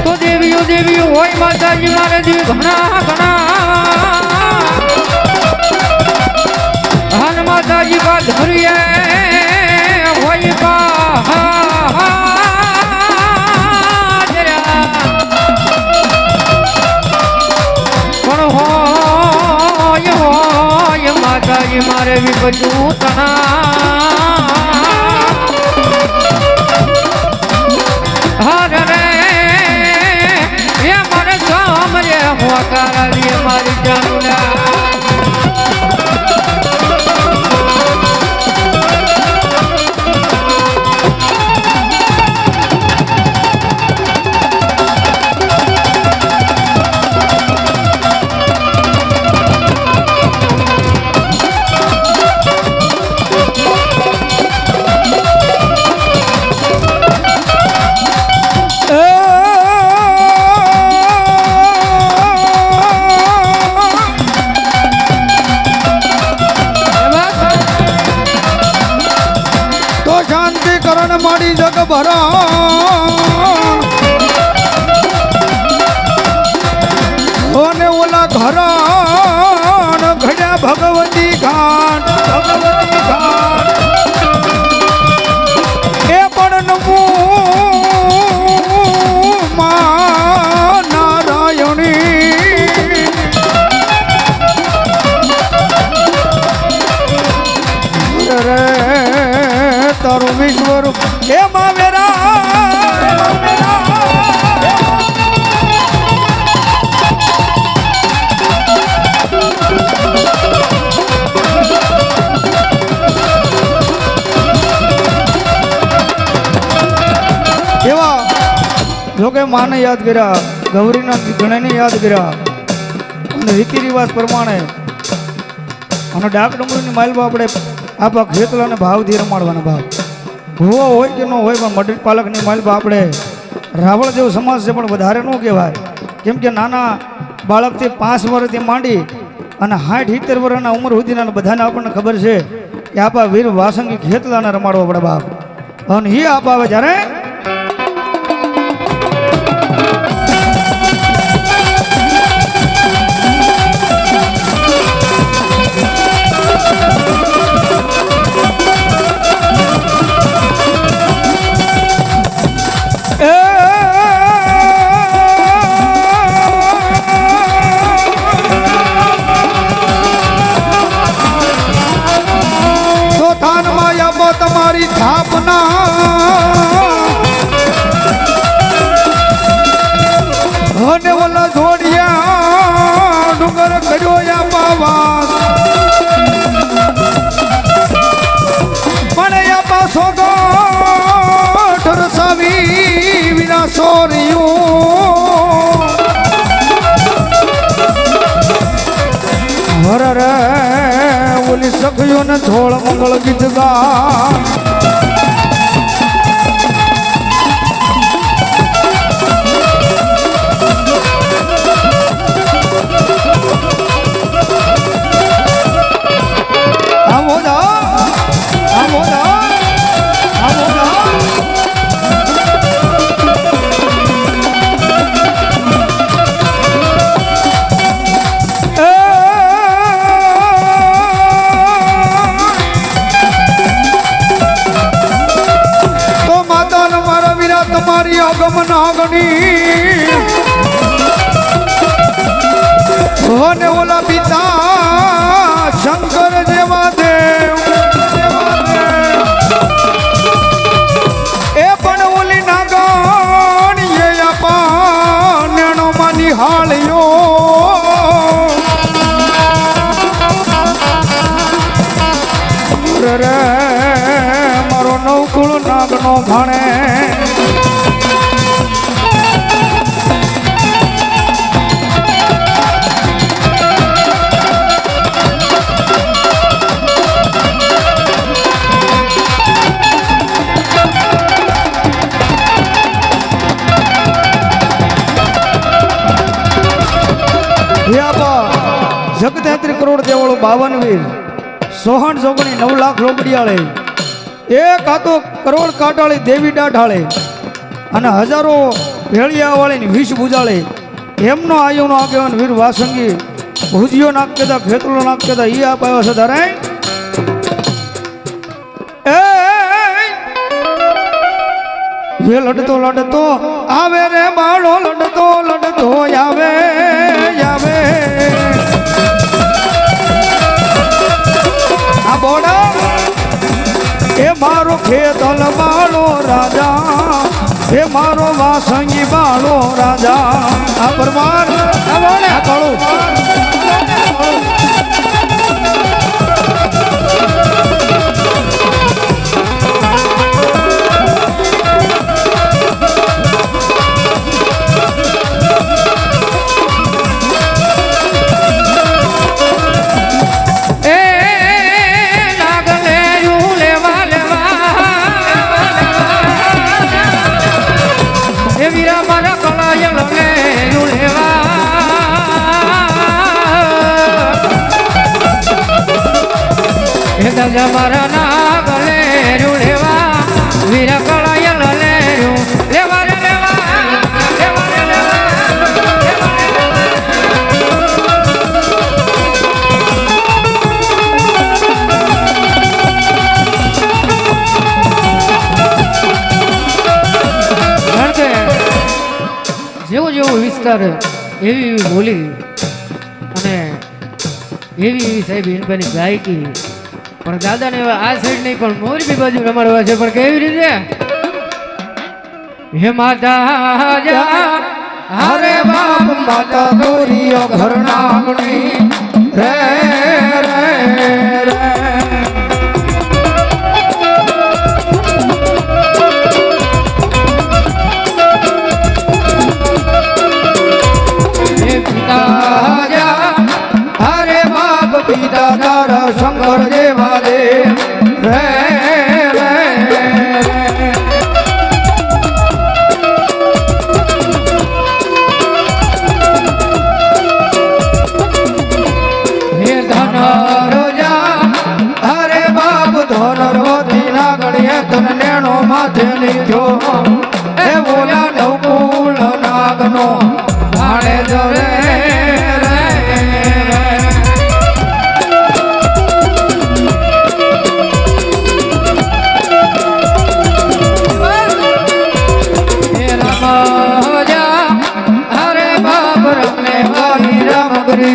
તો દેવીઓ દેવીઓ હોય માતાજી મારે દી ઘણા ઘણા હન માતાજી કા ધરિયે હોય કા પણ હોય માતાજી મારે વિપજુ તણા હર રે એ મારે ગામ રે હોકારા રે મારી જાનુડા મારી જગ ભરા અને ઓલા ઘરા ઘડ્યા ભગવતી ઘાટ એ પણ માં નારાયણી રે તારું વિશ્વરૂપ એ માવેરા એવા જોકે માને યાદ કર્યા ગૌરીના ગણને યાદ કર્યા અને રીતિ રિવાજ પ્રમાણે અને ડાક ડુંગરની માલમાં આપણે આપા ખેતલાને ભાવથી રમાડવાના ભાવ ભૂવો હોય કે ન હોય પણ મઢી પાલકની માલમાં આપણે રાવળ જેવો સમાજ છે પણ વધારે ન કહેવાય કેમ કે નાના બાળકથી 5 વર્ષથી માંડી અને 60-70 વર્ષના ઉંમર સુધીના બધાને આપણને ખબર છે કે આપા વીર વાસંગી ખેતલાને રમાડવા પડે બાપ અને એ આપ આવે જ્યારે તમારી થાપના અને ઓલા જોડિયા ડુંગર કર્યો યા પાવાસ પણ યા પાસો ગોઠ રસાવી વિના સોરિયું હર રે ઓલી સખયો ને થોળ મંગળ ગીત ગા તમારી આગમનાગણી અને ઓલા પિતા શંકર જેવા દેવ એ પણ ઓલી નાગણી એ આપા નેણો માં નિહાળ્યો રે મારો નવકુળ નાગનો ભાણે જગતેત્રી કરોડ દેવાળો 52 વીર 64 જોગણી 9 લાખ રોકડિયાળે એક આતો કરોડ કાટાળી દેવી ડાઢાળે અને હજારો ભેળિયા વાળીની વિષ બુજાળે એમનો આયુનો આગેવાન વીર વાસંગી ભુજીઓ નાખ કેતા ખેતલો નાખ કેતા ઈ આપ આવ્યો છે તારે એ લડતો લડતો આવે રે બાળો લડતો લડતો આવે આવે આ બોડા એ મારો ખેતલ બાળો રાજા એ મારો વાસંગી બાળો રાજા આ પરમાર આ બોલે આ કાળું મારા ના ગલે લેવા વીર કળાય લે લેવા રે લેવા લેવા રે લેવા જેવો જેવો વિસ્તાર એવી એવી બોલી અને એવી સાહેબ એની ગાયકી પણ દાદાને આ સાઈડ નહીં પણ મોરબી બાજુ રમાડવા છે પણ કેવી રીતે હે માતા હરે બાપ માતા દોરીઓ ઘરનામણી રે રે રે હે પિતા હરે બાપ પિતા તારા શંકર દેવા દે રે રે હે ધન રોજા હરે બાપ ધોન રોતી ના ગણીએ તન નેણો માથે લીધો એ બોલા નવકુલ નાગનો ભાણે જરે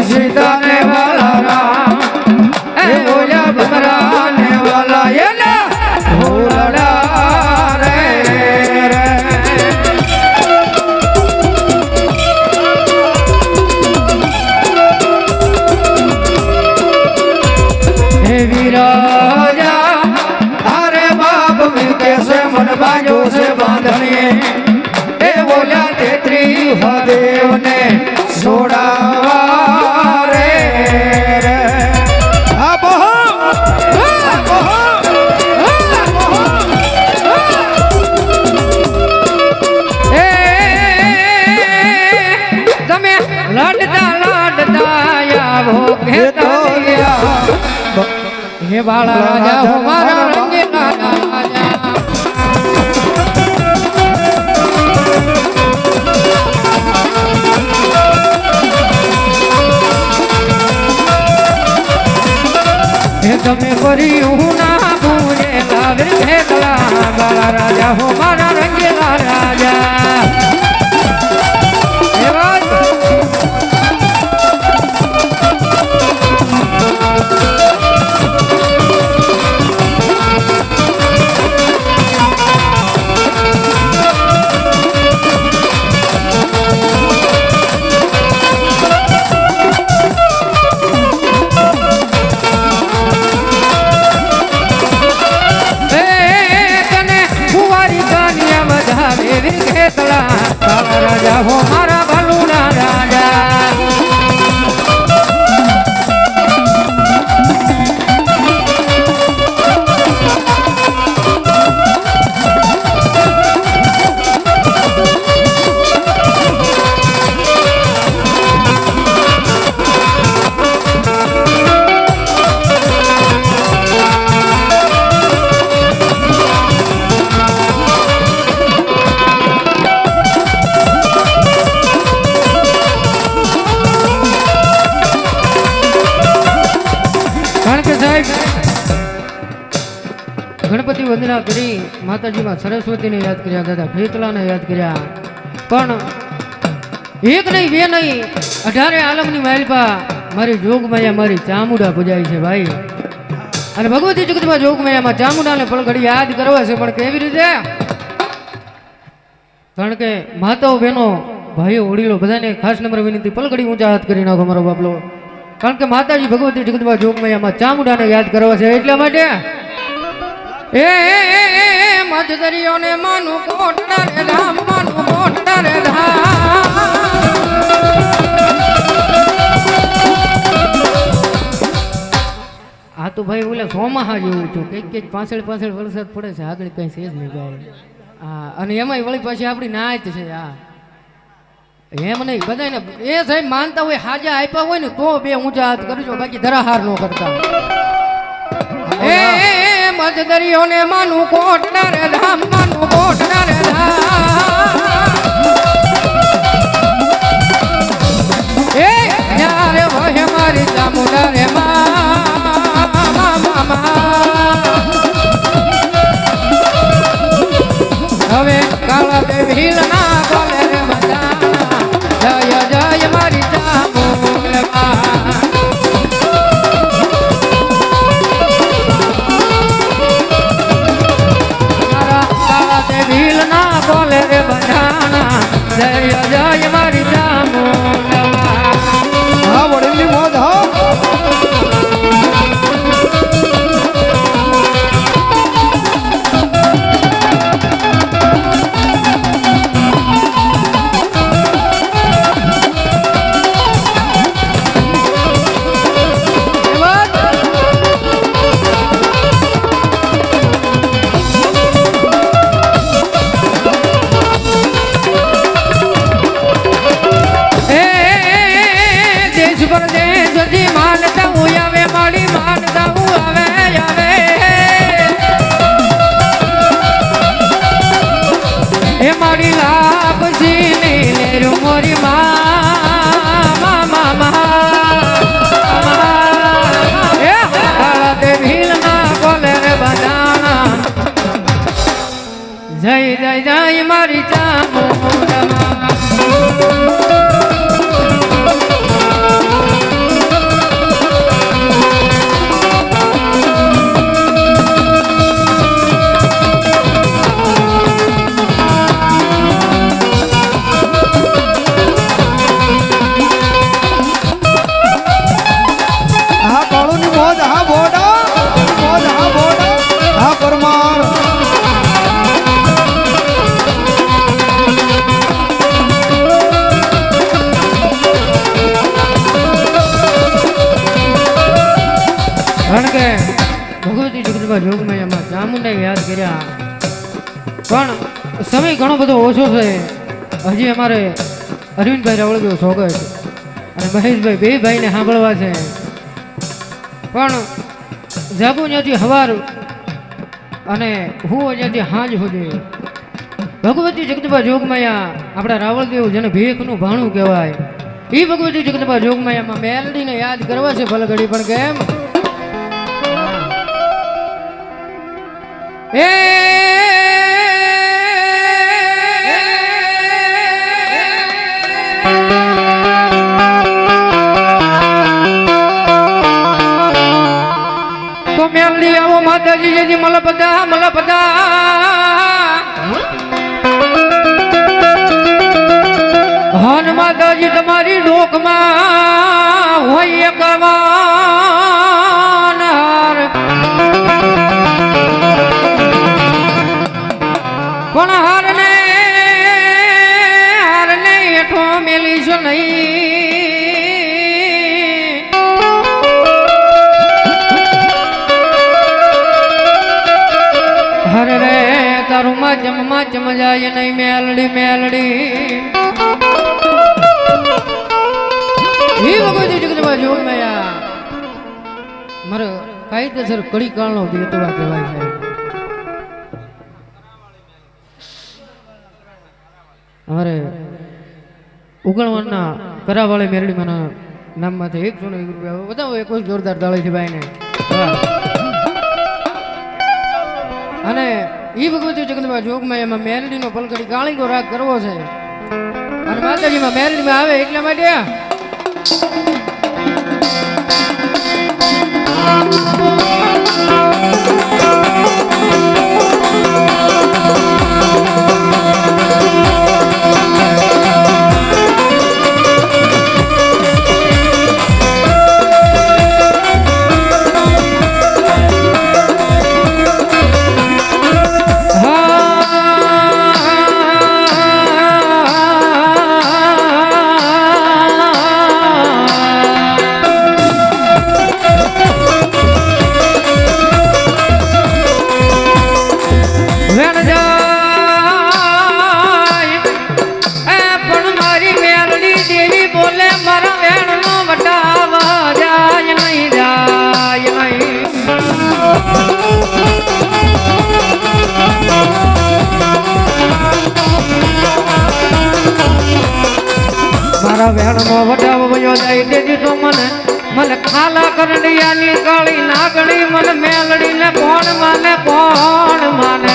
सीताने वाला राम ए बोला बमराने वाला ये ना भोला रे रे हे वीराजा अरे बाप मिलके से मन बाजो से बांधनिए ए बोला तेत्री देव ने सोड़ा हे बाला राजा हो मारा रंगीला राजा हे तमे परी ना पूरे लावे भेदला बाला राजा हो मारा रंगीला राजा राजा हो मारा भलूना राजा ગણપતિ વંદના કરી માતાજીમાં સરસ્વતીને યાદ કર્યા, દાદા ખેતલાને યાદ કર્યા, પણ એક નહીં બે નહીં 18 આલમની માલપા મારી જોગમાયા મારી ચામુંડા પૂજાય છે ભાઈ. અને ભગવતી જગતમાં જોગમાયામાં ચામુંડાને પળઘડી યાદ કરવા છે, પણ કેવી રીતે? કારણ કે માતાઓ બહેનો ભાઈઓ વડીલો બધાને ખાસ નંબર વિનંતી, પલઘડી ઊંચા હાથ કરી નાખો મારો બાપલો. કારણ કે માતાજી ભગવતી જગતમાં જોગમાયામાં ચામુંડાને યાદ કરવા છે. એટલા માટે એ મજદરીઓને માનું કોટડા રે ધામ, માનું કોટડા રે ધામ. આ તો ભાઈ ઓલા સોમાહા જેવું છું, કંઈક પાછળ વરસાદ પડે છે, આગળ કઈ છે જ નહીં ભાઈ. હા, અને એમાંય વળી પાછી આપણી નાચ છે. હા, એમ નહીં બધાને એ સાહેબ માનતા હોય, હાજા આપ્યા હોય ને તો બે ઊંચા હાથ કરજો, બાકી ધરાહાર ન કરતા. એ મજદરીઓને માનું કોટડા રે ધામ, માનું કોટડા રે ધામ. એ યારે વહે મારી ચામુંડા રે હવે કાળા દે ભીલ ના બોલે રે બધા, જય જય મારી ચામુંડા. કાળા દે ભીલ ના બોલે રે બધાના, જય જય મારી ચામુંડા. હા વડીલની મોજ. હા જય જય જય મારી ચામુંડા. હા કાળુની મોજ. હા બોડા મોજ. હા બોડા. હા પરમાર. કારણ કે ભગવતી જગતમાં જોગમાયામાં ચામુંડા યાદ કર્યા, પણ સમય ઘણો બધો ઓછો છે. હજી અમારે અરવિંદભાઈ રાવળદેવ સ્વાગત અને મહેશભાઈ બે ભાઈને સાંભળવા છે, પણ જાગું ત્યાંથી હવાર અને હું ત્યાંથી હાંજ સુધી ભગવતી જગતમાં જોગમાયા આપણા રાવળદેવ જેને ભીખનું ભાણું કહેવાય, એ ભગવતી જગતમાં જોગમાયામાં મેલડીને યાદ કરવા છે ભલઘડી. પણ કેમ? એ તો મેલડી આવો માતાજી જેથી મલપદા હન માતાજી તમારી ડોકમાં હોય કવાનાર, પણ હારને હેઠો મેલીશ નહીં. હરે રે તારું માં ચમ જાય નહીં મેલડી મેલડી. હે ભગવતી જગતમાં જોગમાયા મારો કાયદેસર કડી કાળનો દેતવા કહેવાય છે. અમારે ઉગણવાના કરાવાળી મેરડીમાંના નામમાંથી 101 રૂપિયા બતાવો. એક જોરદાર તાળી છે ભાઈને. અને ઈ ભગવતી જગદંબા જોગમાં એમાં મેલડીનો પલકડી કાળીંગો રાગ કરવો છે અને માતાજીમાં મેલડીમાં આવે એટલા માટે મારા વેણમાં વટાવો વયો જાય તેથી તો મને ખાલા કરડિયાની કાળી નાગણી મને મેલડીને કોણ માને માને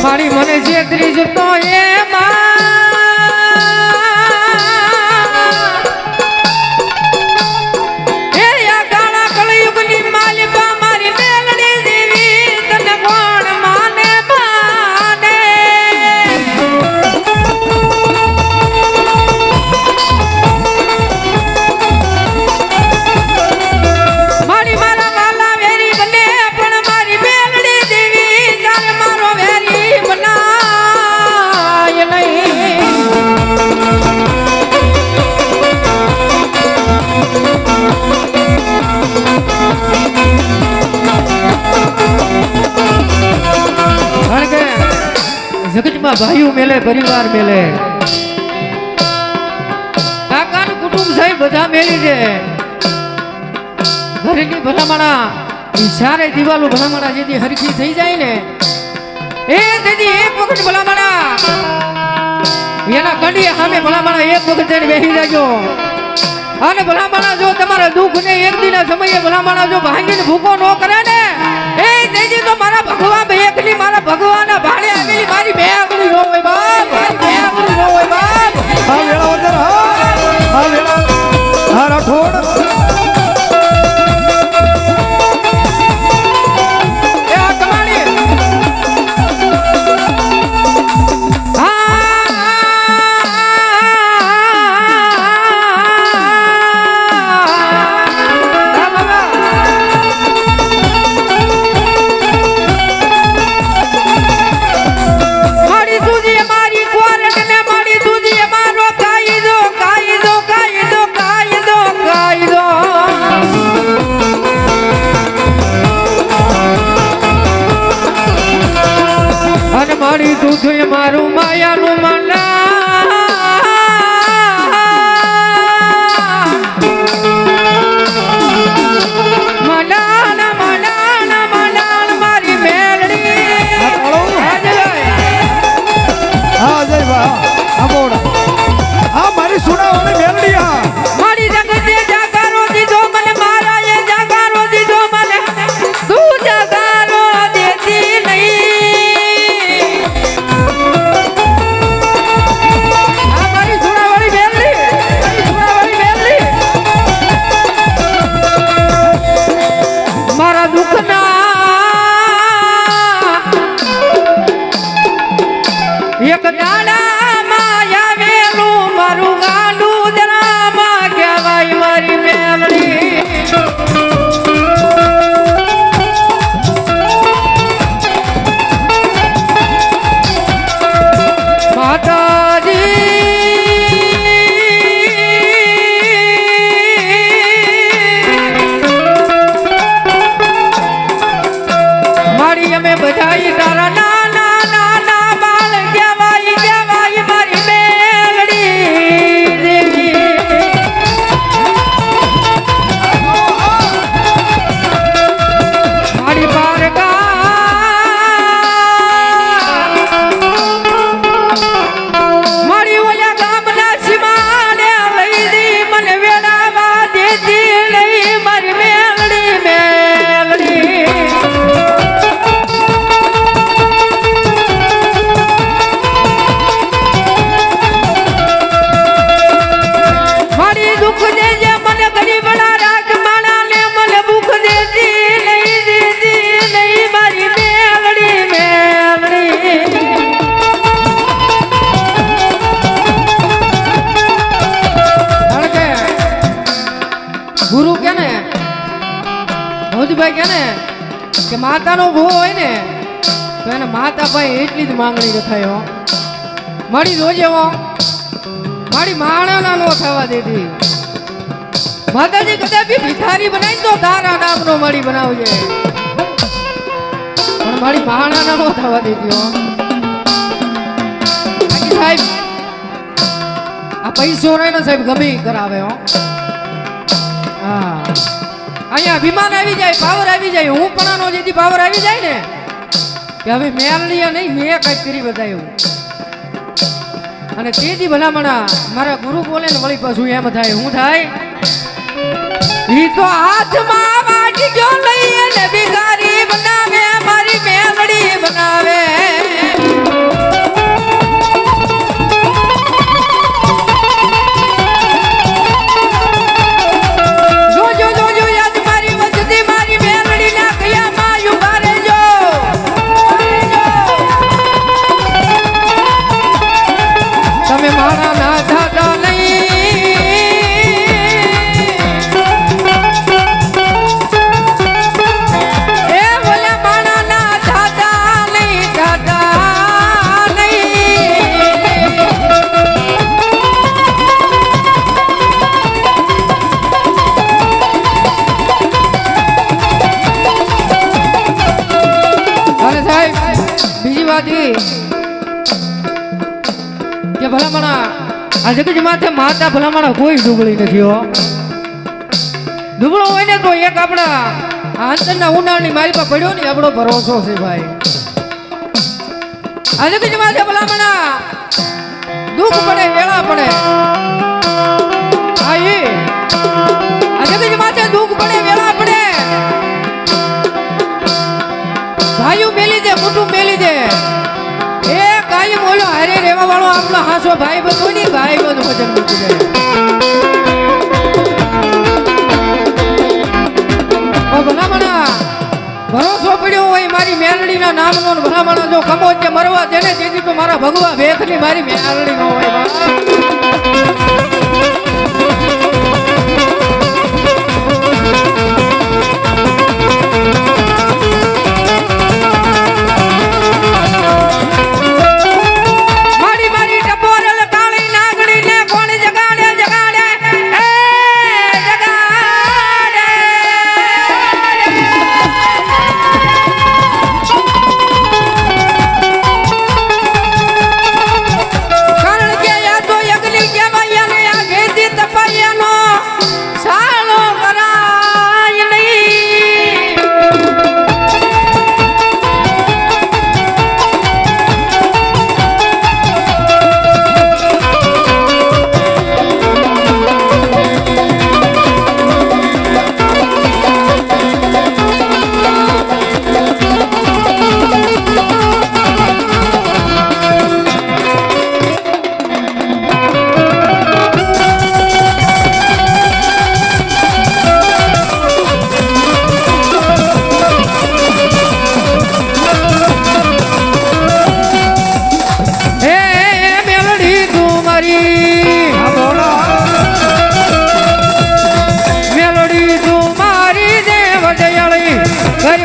મારી મને છેતરી જતો જગતમાં ભાઈઓ મેલે પરિવાર મેલે કાકાનું કુટુંબ સાહેબ બધા મેલી છે ઘરની ભલામણા સારે દિવાલો ભલામણા જેથી હરખી થઈ જાય ને એ તેથી એક વખત ભલામણા એના કંડી સામે ભલામણા એક વખત જઈને બેસી જાજો અને ભલામણા જો તમારા દુઃખ ને એક દિના સમયે ભલામણા જો ભાંગીને ભૂકો ન કરે ને એ તેથી તો મારા ભગવાન એકલી મારા ભગવાનના ભાડે આવેલી મારી બે આંગળી નો હોય બાપ મારી બે આંગળી નો હોય બાપ હા વેળા વગર હા વેળા હા રાઠોડ તું છે મારું માયાનું મનાણ મારી મેલડી હા જય બા હા બોલ હા મારી સુનાવાળી મેલડી હા મારી જગતે જાગારો દીધો મને મારા એ જાગારો દીધો મને તું જાગારો દેતી નહીં કે ને મોદીભાઈ કે ને કે માતાનો ભૂ હોય ને તો એને માતા ભાઈ એટલી જ માંગણી રખાય હો મારી રોજે હો મારી માણાના નો થવા દેતી માતાજી કદાપી ભિખારી બનાવી તો તારા નામનો મારી બનાવજે પણ મારી માણાના નો થવા દેતી હો સાહેબ આ પૈસો રહે ને સાહેબ ગમે ઈ કરાવે હો હા અહીંયા વિમાન આવી જાય પાવર આવી જાય હું પણ આનો જેથી પાવર આવી જાય ને કે હવે મેલડીયા નહીં મેં કંઈક કરી બતાવ્યું અને તેથી ભલામણા મારા ગુરુ બોલે ને વળી પાછું એમ થાય હું થાય ઈ તો હાથમાં વાટી ગયો લઈએ ને ભિખારી બનાવે મારી મેલડી બનાવે તમે મારા ના દાદા નહીં એ બોલે મારા ના દાદા નહીં દાદા નહીં અને સાહેબ બીજી વાત એ કે ભલામણા આ જગત માથે માતા ભલામણા કોઈ ડુબળી નથી હો ડુબળો હોય ને તો એક આપણા અંતરના ઉનાળની મારી પર પડ્યો ને આપણો ભરોસો છે ભાઈ આ જગત માથે ભલામણા દુઃખ પડે વેળા પડે આ જગત માથે દુઃખ પડે વેળા પડે ભાઈઓ મેલી દે કુટુંબ મેલી દે એ કાયમ ઓલો હારે રેવા વાળો આપણો હાસો ભાઈ બધું નહીં ભાઈ બધું વજન મૂકી જાય ભલામણા ભરોસો પડ્યો હોય મારી મેલડીના નામનો ભલામણા જો કમો જે મરવા દેને તેથી તો મારા ભગવા ભેખની મારી મેલડી નો હોય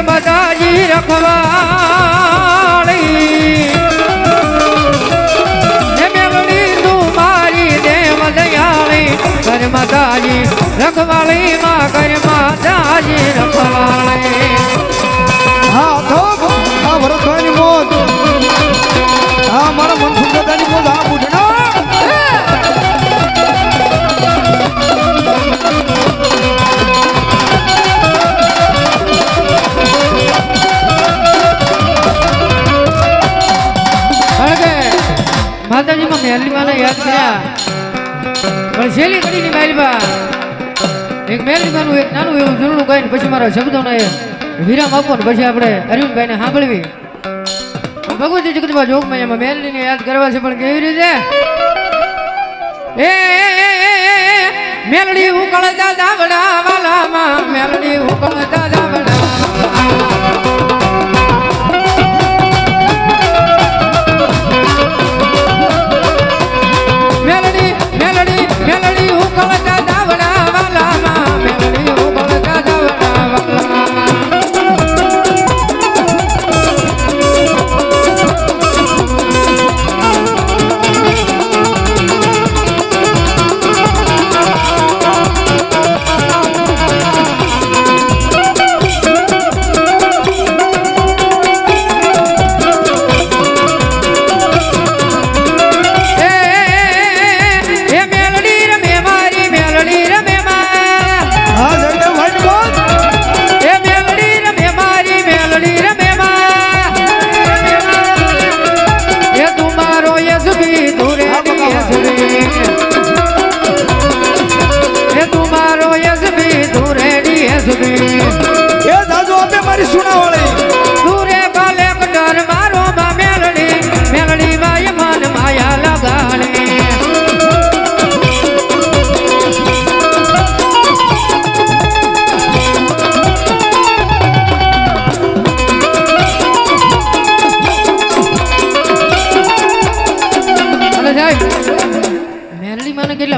માતાજી રખવાળી હે મેલડી તું મારી દેવ દયાળી કર માતાજી રખવાળી માં કર માતાજી રખવાળી હા તો આ ભરતભાઈની મોજ હા મારા મન સુંદરતાની મોજ આ બુઢનો માતાજીમાં મેલડીમાને યાદ કર્યા પણ છેલ્લી ઘડીની માલમાં એક મેલડીમાનું એક નાનું એવું ઝૂલણું કહીને પછી મારા શબ્દોને વિરામ આપો ને પછી આપણે અરવિંદભાઈને સાંભળવી ભગવતી જગતમાં જોગમાં એમાં મેલડીને યાદ કરવા છે પણ કેવી રીતે એ મેલડી ઉકળતા દાવડા વાલામાં મેલડી ઉકળતા દાવડા મેલડી મેલડી મેલડી ઉકળતા દાવડા વાલામાં મેલડી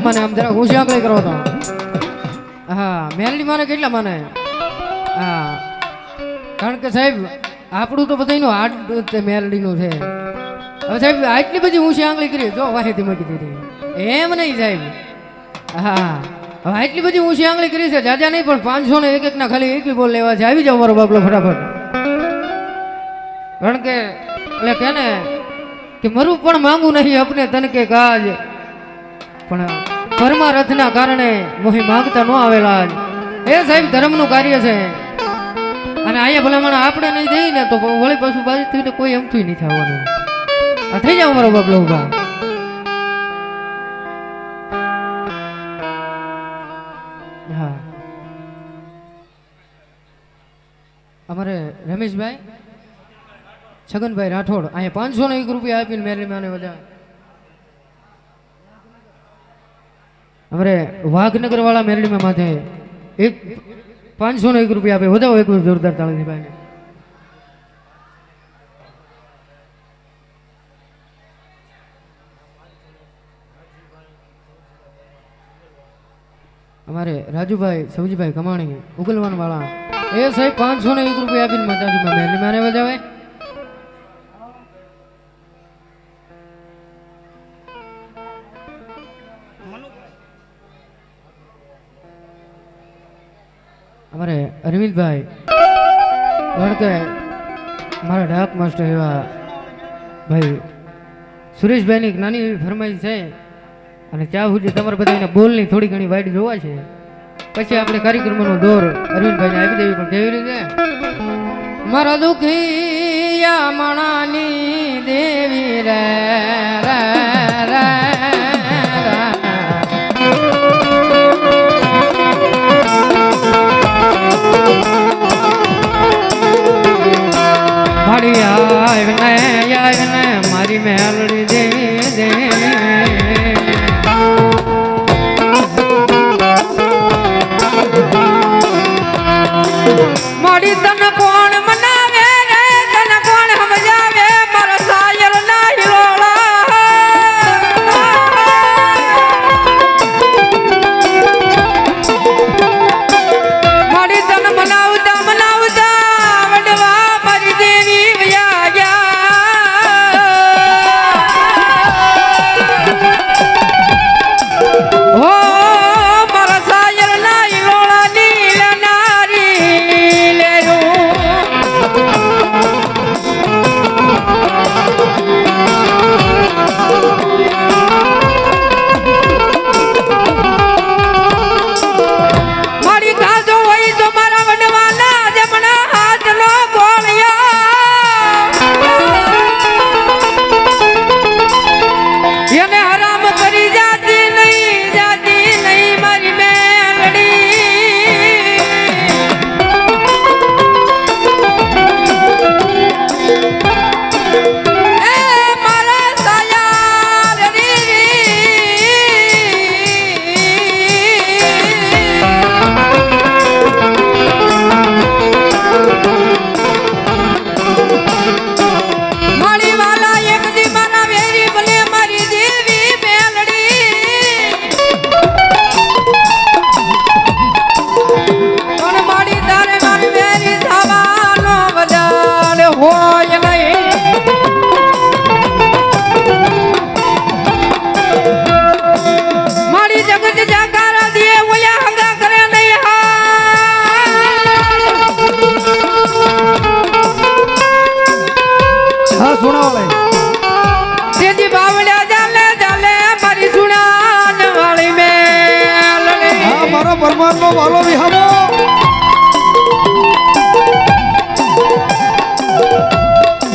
માને આમ જરા હું આંકડી કરો તો હા મેલડી માને કેટલા માને હા કારણ કે સાહેબ આપણું તો બધાનું હાર્ટ મેલડીનું છે હવે સાહેબ આટલી બધી ઊંચી આંગળી કરી જો વાહેથી મૂકી દીધી એમ નહીં સાહેબ હા હવે આટલી બધી ઊંચી આંગળી કરી છે જાજા નહીં પણ 500 ને એક ના ખાલી એક બોલ લેવા છે આવી જાવ મારો બાપલો ફટાફટ કારણ કે એટલે કે ને કે મરું પણ માંગુ નહીં અપને તન કે કાજ પણ પરમારથના કારણે મોહી માંગતા ન આવેલા એ સાહેબ ધર્મનું કાર્ય છે અને અહીંયા ભલામણ આપણે નહીં જઈએ ને તો વળી પાછું બાજુ થઈને કોઈ એમથી નહીં થવાનું આ થઈ જાવ મારો બાપલો ઉભા હા અમારે રમેશભાઈ છગનભાઈ રાઠોડ અહીંયા 501 રૂપિયા આપીને મેરલી માને બધા અમારે વાઘનગર વાળા મેરડીમાં માથે 501 રૂપિયા આપે વધાવો એક જોરદાર તાળીથી ભાઈને અમારે રાજુભાઈ સવજીભાઈ કમાણી ઉગલવાન વાળા એ સાહેબ 501 રૂપિયા આપીને માતાજીમાં મેરલી માને વધાવે અમારે અરવિંદભાઈ કારણ કે મારા ડાક માસ્ટર એવા ભાઈ સુરેશભાઈની એક નાની એવી ફરમાઈશ છે અને ત્યાં સુધી તમારે બધાને બોલની થોડી ઘણી વાઈટ જોવા છે પછી આપણે કાર્યક્રમનો દોર અરવિંદભાઈને આપી દેવી પણ કેવી રીતે મારા દુખિયા મણાની દેવી રે મારી મેલડી દેવી દે મારી તન કોણ મનાવે રે તન કોણ સમજાવે મારા સાયલ ના હિલોળા મારી તન મનાવતા વડવા મારી દેવી વયા ગયા મારા સાયલ ના હિલોળા નીલ નારી મારી કાજો હોય તો મારા વડવાના જમણા હાથનો ગોળિયા એને હરામ કરી જાતી નહીં મારી મેલડી એ મારા સાયા મારી વાલા એક દી મારા વેરી ભલે મારી દેવી મેલડી પણ મારી તારે મારી વેરી થવાનો બદલ હોય નહીં મારી જગત જાકારા દે ઓયા હંગા કરે નહીં હા સુણાવાલે તેજી બાવળ્યા જાલે મારી સુણાન વાળી મેલડી હા મારો પરમાત્મા વાલો વિહામો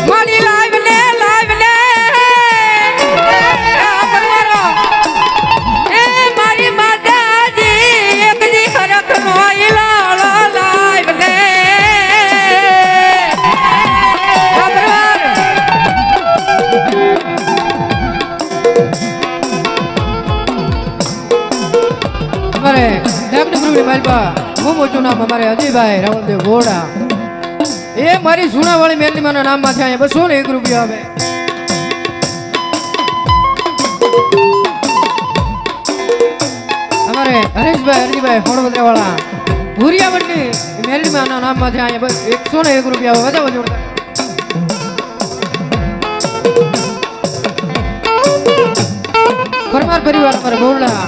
મારી લાઈવ લે એ મારી માતાજી એક દી હરખ મોઈ લાળો લાઈવ લે અમારે ડાકડું માલપા હું મોટું નામ અમારે અજયભાઈ રાવલદેવ ઘોડા એ મારી સુણાવાળી મેલની માના નામમાંથી અહીંયા 201 રૂપિયા આવે અમારે હરેશભાઈ હરજીભાઈ ફોડવદરાવાળા ભૂરિયાવટની મેલડીમાના નામમાંથી અહીંયા બસ 101 રૂપિયા વધારે જોડતા પરમાર પરિવાર અમારે બોરડા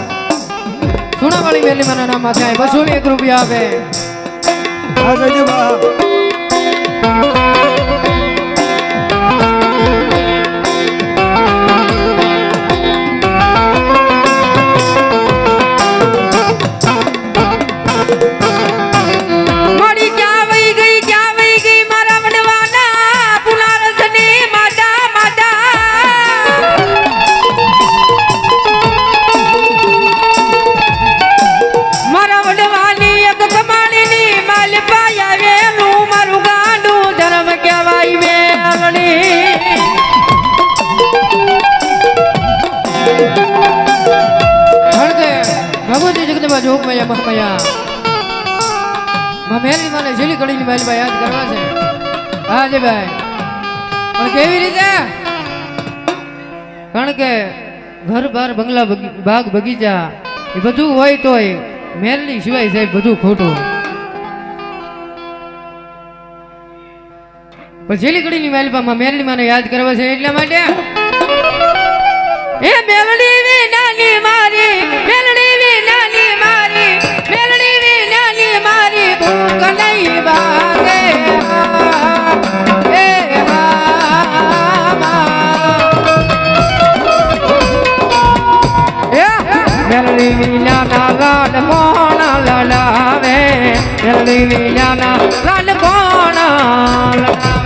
સોનાવાળી મેલડીમાના નામમાંથી અહીંયા 201 રૂપિયા આપે આ જોજો બા જોગમયા મહમયા મેલની માને જેલી કડીની માલભાઈ યાદ કરવા છે હા જી ભાઈ પણ કેવી રીતે કારણ કે ઘર બાર બંગલા બાગ બગીચા એ બધું હોય તોય મેલની સિવાય સાહેબ બધું ખોટું પણ જેલી કડીની માલભાઈ મેલની માને યાદ કરવા છે એટલા માટે એ મેલડી વિનાની મારી મેલડી વિનાની મારી મેલડી વિનાની મારી ભૂખ નહીં ભાગે એ મેલડી વિનાના લાડ કોણ લડાવે મેલડી વિનાના લાડ કોણ લડાવે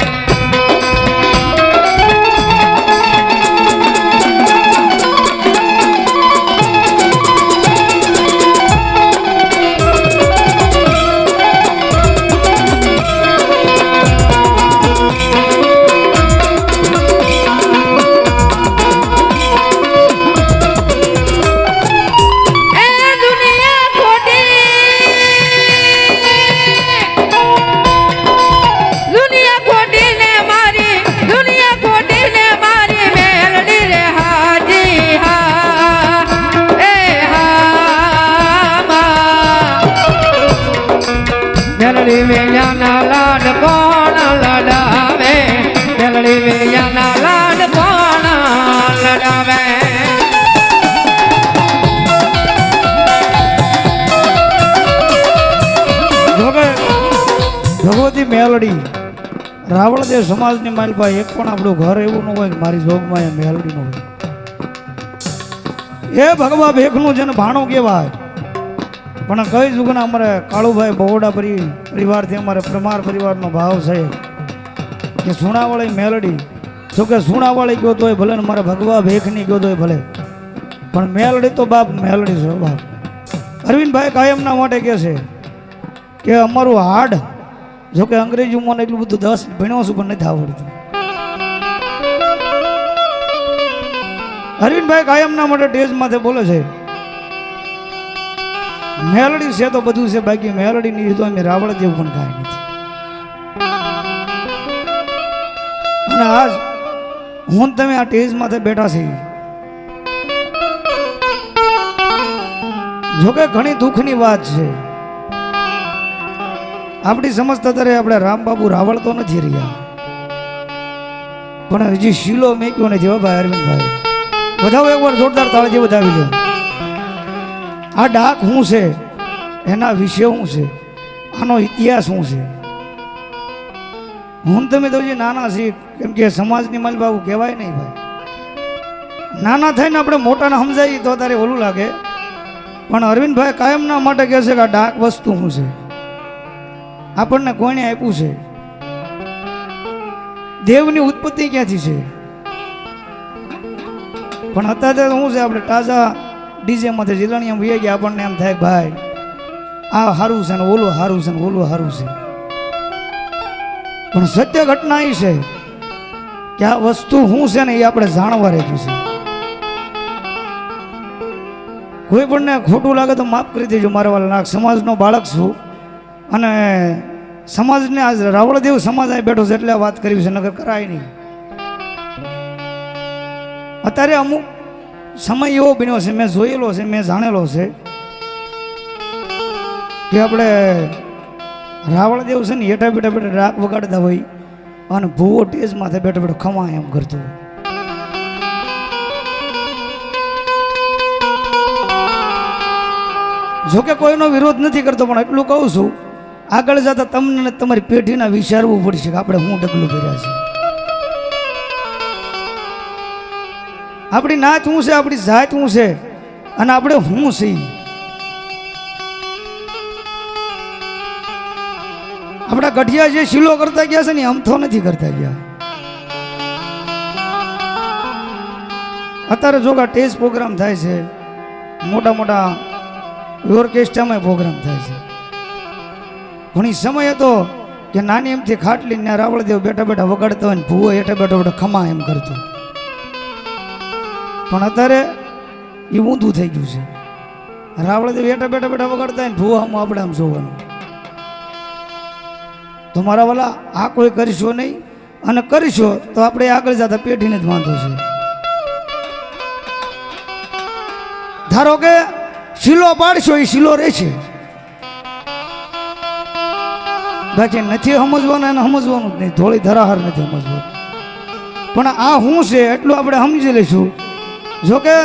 મેલડી વેયાના લાડ કોણ લડાવે મેલડી વેયાના લાડ કોણ લડાવે ભગવતી મેલડી રાવળદેવ સમાજની માલભાઈ એક પણ આપણું ઘર એવું ન હોય કે મારી જોગમાં એ મેલડી નું હોય એ ભગવા ભેખનું જેને ભાણું કહેવાય પણ કઈ જુગના અમારે કાળુભાઈ બહોડા પરિવારથી અમારે પ્રમાર પરિવારનો ભાવ છે કે સુણાવાળી મેલડી જો કે સુણાવાળી ગયો તોય ભલે ને મારે ભગવા ભેખની ગયો તોય ભલે પણ મેલડી તો બાપ મેલડી છે બાપ અરવિંદભાઈ કાયમના માટે કહે છે કે અમારું હાડ જો કે અંગ્રેજી મને એટલું બધું 10 ભણ્યો છું પણ નથી આવડતું અરવિંદભાઈ કાયમના માટે ટેજમાંથી બોલે છે મેલડી છે તો બધું છે બાકી મેલડી ની તો અમે રાવળ જેવું પણ કાંઈ નથી અને આજ હું તમે આ ટેજ માથે બેઠા છે જોકે ઘણી દુઃખની વાત છે આપણી સમજતા ત્યારે આપણે રામબાબુ રાવળ તો નથી રહ્યા પણ હજી શીલો મેક્યો નથી હો ભાઈ અરવિંદભાઈ બધાઓ એકવાર જોરદાર તાળીથી વધાવી લો આ ડાક શું છે એના વિશે શું છે આનો ઇતિહાસ શું છે હું તમે તો જે નાના છીએ કેમ કે સમાજની માલબાબુ કહેવાય નહીં ભાઈ નાના થઈને આપણે મોટાને સમજાવીએ તો તારે ઓલું લાગે પણ અરવિંદભાઈ કાયમના માટે કહે છે કે આ ડાક વસ્તુ શું છે આપણને કોઈને આપ્યું છે દેવની ઉત્પત્તિ ક્યાંથી છે પણ અત્યારે શું છે આપણે તાજા ડીજે માંથી જીલણીયા વહી ગયા આપણને એમ થાય ભાઈ આ સારું છે ને ઓલું સારું છે ને ઓલું સારું છે પણ સત્ય ઘટના એ છે કે આ વસ્તુ શું છે ને એ આપણે જાણવા રહેતું છે કોઈ પણ ને ખોટું લાગે તો માફ કરી દેજો મારા વાળા સમાજનો બાળક છું અને સમાજને આજ રાવળદેવ સમાજ અહીં બેઠો છે એટલે વાત કરી છે નગર કરાય નહીં અત્યારે અમુક સમય એવો બન્યો છે મેં જોયેલો છે મેં જાણેલો છે કે આપણે રાવળદેવ છે ને હેઠા બેઠા બેઠા રાગ વગાડતા હોય અને ભૂવો ટેજ માથે બેઠો બેઠો ખમા એમ કરતો હોય. જોકે કોઈનો વિરોધ નથી કરતો, પણ એટલું કહું છું, આગળ જતા તમને તમારી પેઢીના વિચારવું પડશે કે આપણે શું ડગલું કર્યા છે. આપણી નાત શું છે, આપણી જાત શું છે અને આપણે શું છીએ. આપણા ગઢિયા જે શીલો કરતા ગયા છે ને અમથો નથી કરતા ગયા. અત્યારે જોગા ટેજ પ્રોગ્રામ થાય છે, મોટા મોટા ઓર્કેસ્ટ્રામાં પ્રોગ્રામ થાય છે. ઘણી સમય હતો કે નાની એમથી ખાટલી ને રાવળદેવ બેઠા બેઠા વગાડતા હોય ને ભૂવો હેઠા બેઠા બેઠા ખમા એમ કરતો. પણ અત્યારે એ ઊંધું થઈ ગયું છે. રાવળદેવ હેઠા બેઠા બેઠા વગાડતા હોય ને ભૂવો આમ આપણે આમ જોવાનું. તો મારા વાલા આ કોઈ કરશો નહીં, અને કરશો તો આપણે આગળ જતા પેઢીને જ વાંધો છે. ધારો કે શીલો પાડશો એ શીલો રહેશે, બાકી નથી સમજવાનું એને સમજવાનું જ નહીં. થોડી ધરાહર નથી સમજવાનું. પણ આ શું છે એટલું આપણે સમજી લઈશું. જોકે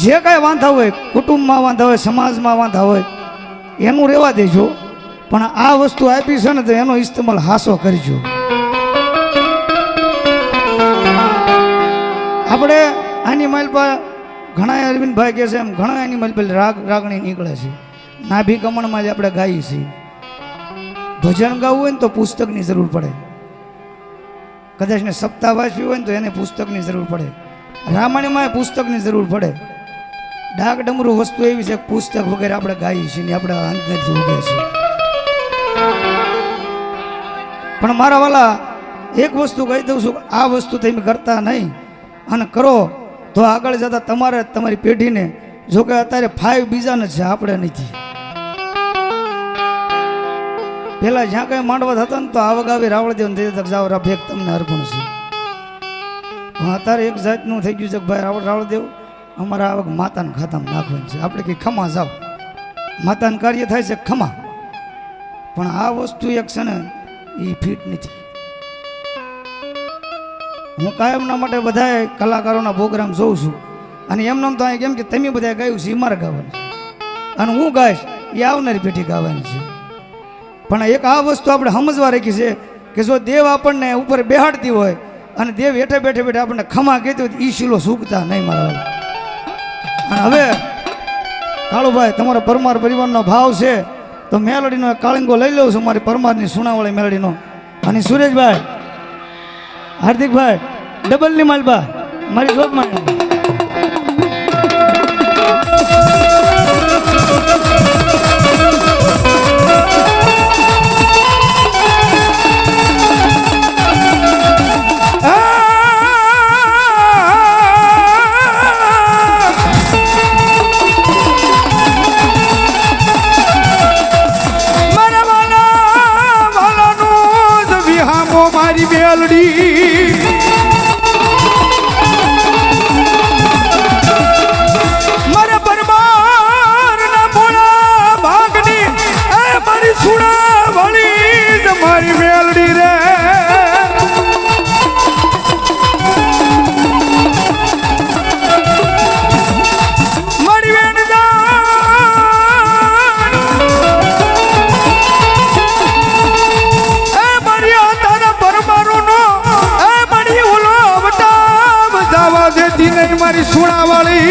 જે કાંઈ વાંધા હોય, કુટુંબમાં વાંધા હોય, સમાજમાં વાંધા હોય, એનું રહેવા દેજો, પણ આ વસ્તુ આપી છે ને તો એનો ઇસ્તેમાલ હાસો કરજો. આપણે આની માલપા ઘણા અરવિંદભાઈ કહે છે એમ ઘણા એની માલપા રાગણી નીકળે છે. નાભી કમણમાં જ આપણે ગાઈએ છીએ. ભજન ગાવું હોય ને તો પુસ્તકની જરૂર પડે. કદાચ ને સપ્તાહ વાંચ્યું હોય ને તો એને પુસ્તકની જરૂર પડે. રામાયણમાં પુસ્તકની જરૂર પડે. ડાક ડમરું વસ્તુ એવી છે પુસ્તક વગેરે આપણે ગાઈએ છીએ ને આપણે અંદરથી ઉગે છે. પણ મારા વાલા એક વસ્તુ કહી દઉં છું, આ વસ્તુ તમે કરતા નહીં અને કરો તો આગળ જતા તમારે તમારી પેઢીને, જો કે અત્યારે 5 બીજાને છે, આપણે નથી. પેલા જ્યાં કઈ માંડવા થતા ને તો આવક આવી રાવળદેવ જાવ ભેગ તમને અર્પણ છે. પણ અત્યારે એક જાતનું થઈ ગયું છે કે ભાઈ રાવળદેવ અમારા આવક માતાના ખાતામાં નાખવાની છે, આપણે કંઈ ખમા જાવ. માતાનું કાર્ય થાય છે ખમા, પણ આ વસ્તુ એક છે ને એ ફિટ નથી. હું કાયમના માટે બધા કલાકારોના પ્રોગ્રામ જોઉં છું અને એમને તો અહીં કેમ કે તમે બધા ગાયું છે એ મારે ગાવાનું છે અને હું ગાઈશ એ આવનારી પેઢી ગાવાની છે. પણ એક આ વસ્તુ આપણે સમજવા રાખી છે કે જો દેવ આપણને ઉપર બેહાડતી હોય અને દેવ હેઠે બેઠે બેઠે આપણને ખમા કહેતી હોય તો એ શીલો સૂકતા નહીં મારા. અને હવે કાળુભાઈ તમારા પરમાર પરિવારનો ભાવ છે તો મેલડીનો કાળિંગો લઈ લઉં છું મારી પરમારની સુનાવાળી મેલડીનો. અને સુરેશભાઈ, હાર્દિકભાઈ, ડબલની માલબા મારી જોબમાં મારી બેલડી મારા પરમાર ના મોળા ભાગની એ મારી સુણા વાળી મારી બેલડી રે. મારી બેનદા એ મારી આતાના પરમારોનો એ મારી ઓલો અવતાર જવા દેતી નહીં મારી સુણા વાળી.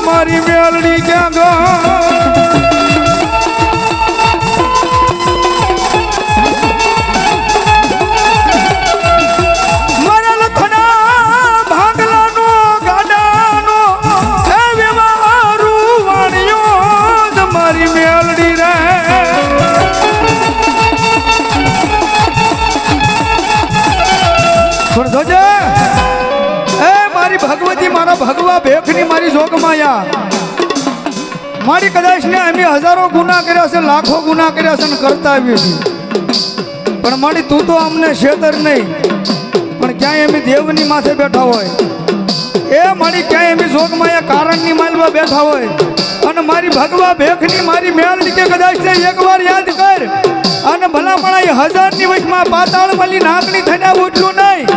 મારી મેલડી ક્યાં ગો ભગવતી મારા ભગવા ભેખની મારી જોગમાયા મારી કદાચ ને અમે હજારો ગુના કર્યા છે, લાખો ગુના કર્યા છે ને કરતા આવીએ છીએ, પણ મારી તું તો અમને છેતર નહીં. પણ ક્યાંય અમે દેવની માથે બેઠા હોય, એ મારી ક્યાંય અમે જોગમાયા કારણની માલમાં બેઠા હોય અને મારી ભગવા ભેખની મારી મેલડી કે કદાચ ને એકવાર યાદ કર અને ભલામણા એ હજારની વચમાં પાતાળ મળી નાકની થઈને ઉઠલું નહીં,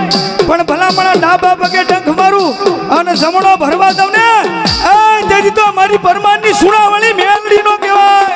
પણ ભલામણા ડાબા પગે ડંખ મારું અને સમણો ભરવા દઉં ને તેથી તો મારી પરમાનની સુણાવણી મેલડી નો કહેવાય.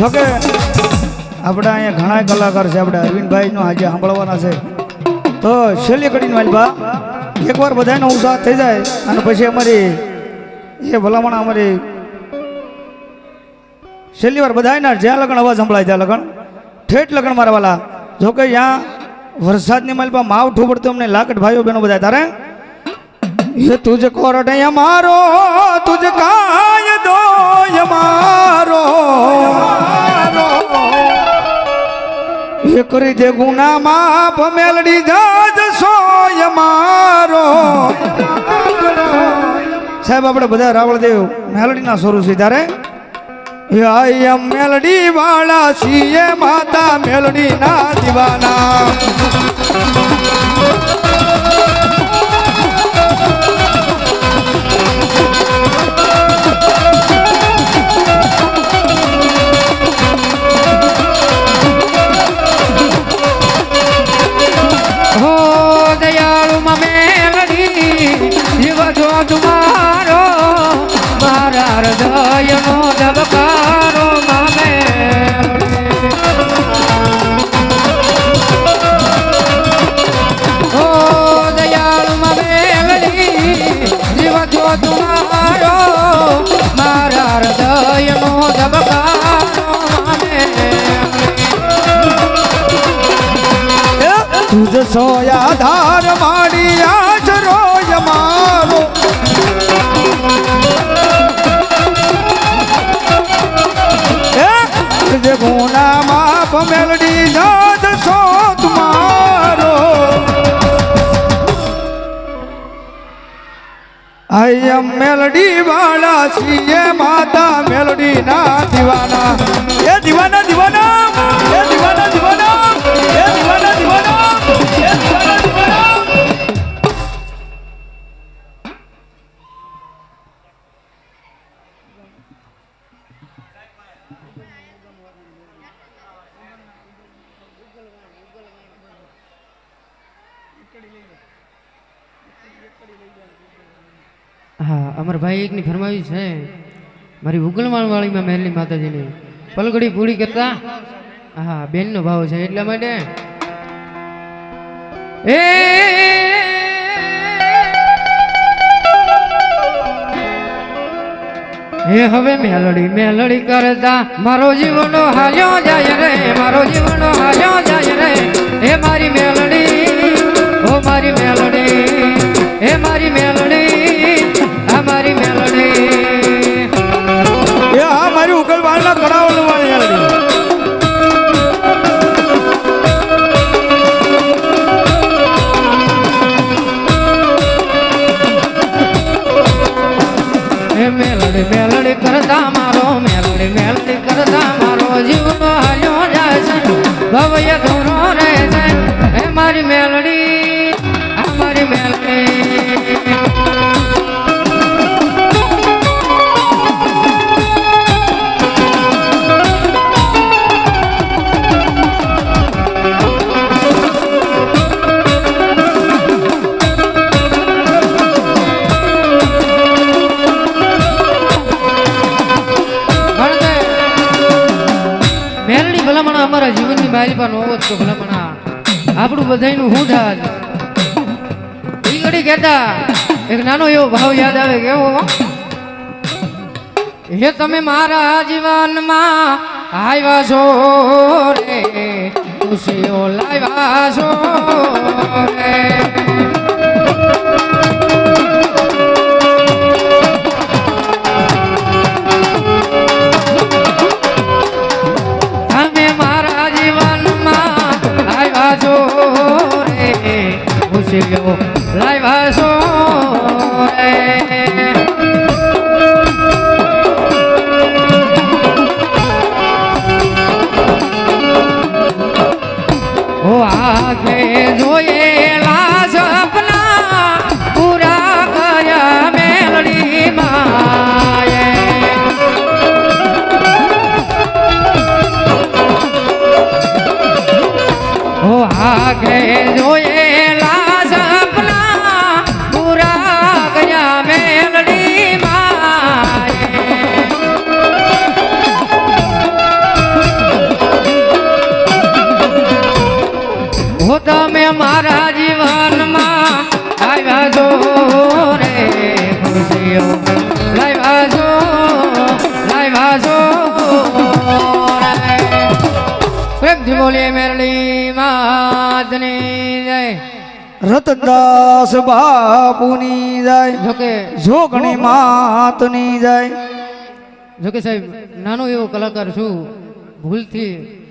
જોકે આપણે અહીંયા ઘણા કલાકાર છે, આપણે અરવિંદભાઈનો આજે સાંભળવાના છે, તો છેલ્લી કડીને માલભા એકવાર બધાનો ઉત્સાહ થઈ જાય અને પછી અમારી એ ભલામણ અમારી છેલ્લી વાર બધાના જ્યાં લગન અવાજ સંભળાય ત્યાં લગન ઠેઠ લગન મારા વાલા. જોકે ત્યાં વરસાદની માલભા માવઠું પડતું અમને લાકડ ભાઈઓ બહેનો બધા તારે ये तुझ कोरट मारो तुझ काय दो मारो ये करी दे गुना माप मेलडी जाज सोय मारो. साहेब આપણે બધા રાવળદેવ મેલડીના સ્વરૂપ છે ત્યારે આયમ મેલડી વાળા છીએ માતા મેલડી ના દીવાના. तुम्हारो मारा हृदय नो धबकारो मामे ओ दयालु ममेलड़ी जीव जो तुम्हारो मारा हृदय नो धबकारो मामे तुझ सोया धार माड़ी आचरो यमारो गुना माप मेलडी जाद सो तुम्हारो आयम मेलडी वाला सीए माता मेलडी ना दीवाना ये दीवाना दीवाना ये दीवाना दीवाना ये दीवाना दीवाना ये दीवाना दीवाना. હા અમારા ભાઈ એકની ફરમાવી છે મારી ઉગલમાળ વાળીમાં મહેલની માતાજીની પલગડી પૂરી કરતા હા બેનનો ભાવ છે એટલા માટે એ હવે મેલડી મેલડી કરતા મારો જીવનો હાલ્યો જાય રે મારો જીવનો હાલ્યો જાય રે એ મારી મેલડી ઓ મારી મેલડી એ મારી મેલડી મેલડી કરતા મારો જીવનો હાલ્યો જાય છે ભવય ધોરો રહે છે હે મારી મેલડી આ મારી મેલડી ભલામણા અમારા જીવનની બાલપા નો હોત તો ભલામણા આપણું બધાયનું શું થાત ઈ ઘડી કહેતા એક નાનો એવો ભાવ યાદ આવે કેવો હે તમે મારા જીવનમાં આવ્યા છો રે ખુશીઓ લાવ્યા છો રે લાવ્યા છો રે ઓ આંખે જોયેલા સપના પૂરા કર્યા મેલડી માએ ઓ આંખે જોયેલા તમે મારા જીવનમાં આવ્યા છો રે ખુશીઓ લાવ્યા છો પ્રેમથી બોલીએ મેરડી માતની જય રતનદાસ બાપુની જાય જોકે જોગણી માતની જાય જોકે સાહેબ નાનો એવો કલાકાર છું ભૂલથી